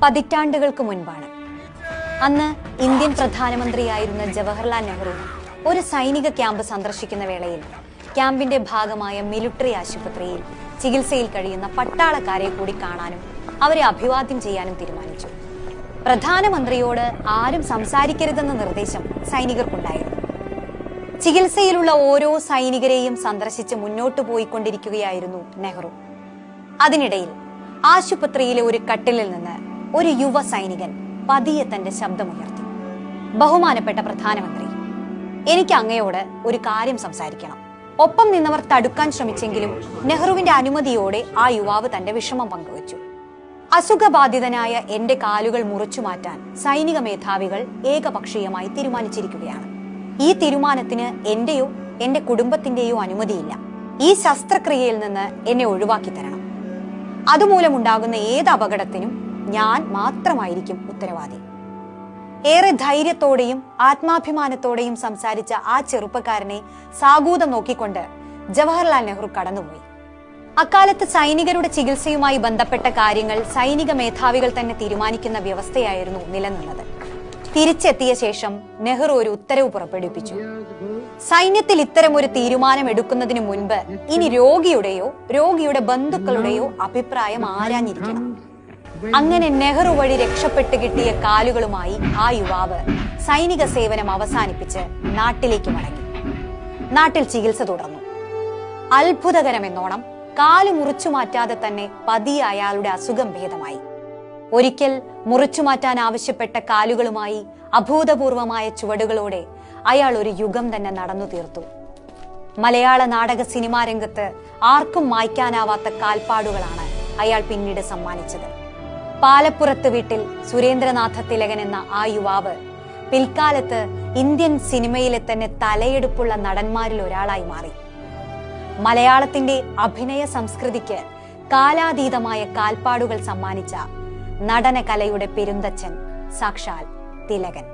പതിറ്റാണ്ടുകൾക്ക് മുൻപാണ്. അന്ന് ഇന്ത്യൻ പ്രധാനമന്ത്രിയായിരുന്ന ജവഹർലാൽ നെഹ്റു ഒരു സൈനിക ക്യാമ്പ് സന്ദർശിക്കുന്ന വേളയിൽ ക്യാമ്പിന്റെ ഭാഗമായ മിലിറ്ററി ആശുപത്രിയിൽ ചികിത്സയിൽ കഴിയുന്ന പട്ടാളക്കാരെ കൂടി കാണാനും അവരെ അഭിവാദ്യം ചെയ്യാനും തീരുമാനിച്ചു. പ്രധാനമന്ത്രിയോട് ആരും സംസാരിക്കരുതെന്ന നിർദ്ദേശം സൈനികർക്കുണ്ടായിരുന്നു. ചികിത്സയിലുള്ള ഓരോ സൈനികരെയും സന്ദർശിച്ച് മുന്നോട്ടു പോയിക്കൊണ്ടിരിക്കുകയായിരുന്നു നെഹ്റു. അതിനിടയിൽ ആശുപത്രിയിലെ ഒരു കട്ടിലിൽ നിന്ന് ഒരു യുവ സൈനികൻ പതിയെ തന്റെ ശബ്ദമുയർത്തി. ബഹുമാനപ്പെട്ട പ്രധാനമന്ത്രി, എനിക്ക് അങ്ങയോട് ഒരു കാര്യം സംസാരിക്കണം. ഒപ്പം നിന്നവർ തടുക്കാൻ ശ്രമിച്ചെങ്കിലും നെഹ്റുവിന്റെ അനുമതിയോടെ ആ യുവാവ് തന്റെ വിഷമം പങ്കുവച്ചു. അസുഖബാധിതനായ എന്റെ കാലുകൾ മുറിച്ചു മാറ്റാൻ സൈനിക മേധാവികൾ ഏകപക്ഷീയമായി തീരുമാനിച്ചിരിക്കുകയാണ്. ഈ തീരുമാനത്തിന് എന്റെയോ എന്റെ കുടുംബത്തിന്റെയോ അനുമതിയില്ല. ഈ ശസ്ത്രക്രിയയിൽ നിന്ന് എന്നെ ഒഴിവാക്കി തരണം. അതുമൂലമുണ്ടാകുന്ന ഏത് അപകടത്തിനും ഞാൻ മാത്രമായിരിക്കും ഉത്തരവാദി. ഏറെ ധൈര്യത്തോടെയും ആത്മാഭിമാനത്തോടെയും സംസാരിച്ച ആ ചെറുപ്പക്കാരനെ സാഗൂതം നോക്കിക്കൊണ്ട് ജവഹർലാൽ നെഹ്റു കടന്നുപോയി. അക്കാലത്ത് സൈനികരുടെ ചികിത്സയുമായി ബന്ധപ്പെട്ട കാര്യങ്ങൾ സൈനിക മേധാവികൾ തന്നെ തീരുമാനിക്കുന്ന വ്യവസ്ഥയായിരുന്നു നിലനിന്നത്. തിരിച്ചെത്തിയ ശേഷം നെഹ്റു ഒരു ഉത്തരവ് പുറപ്പെടുവിപ്പിച്ചു. സൈന്യത്തിൽ ഇത്തരം ഒരു തീരുമാനം എടുക്കുന്നതിന് മുൻപ് ഇനി രോഗിയുടെയോ രോഗിയുടെ ബന്ധുക്കളുടെയോ അഭിപ്രായം ആരാഞ്ഞിരിക്കണം. അങ്ങനെ നെഹ്റു വഴി രക്ഷപ്പെട്ട് കിട്ടിയ കാലുകളുമായി ആ യുവാവ് സൈനിക സേവനം അവസാനിപ്പിച്ച് നാട്ടിലേക്ക് മടങ്ങി. നാട്ടിൽ ചികിത്സ തുടർന്നു. അത്ഭുതകരമെന്നോണം കാല് മുറിച്ചു മാറ്റാതെ തന്നെ പതിയെ അയാളുടെ അസുഖം ഭേദമായി. ഒരിക്കൽ മുറിച്ചു മാറ്റാൻ ആവശ്യപ്പെട്ട കാലുകളുമായി അഭൂതപൂർവമായ ചുവടുകളോടെ അയാൾ ഒരു യുഗം തന്നെ നടന്നു തീർത്തു. മലയാള നാടക സിനിമാ രംഗത്ത് ആർക്കും മായ്ക്കാനാവാത്ത കാൽപ്പാടുകളാണ് അയാൾ പിന്നീട് സമ്മാനിച്ചത്. പാലപ്പുറത്ത് വീട്ടിൽ സുരേന്ദ്രനാഥ തിലകൻ എന്ന ആ യുവാവ് പിൽക്കാലത്ത് ഇന്ത്യൻ സിനിമയിലെ തന്നെ തലയെടുപ്പുള്ള നടന്മാരിൽ ഒരാളായി മാറി. മലയാളത്തിന്റെ അഭിനയ സംസ്കൃതിക്ക് കാലാതീതമായ കാൽപ്പാടുകൾ സമ്മാനിച്ച നടന കലയുടെ പെരുന്തച്ഛൻ സാക്ഷാൽ തിലകൻ.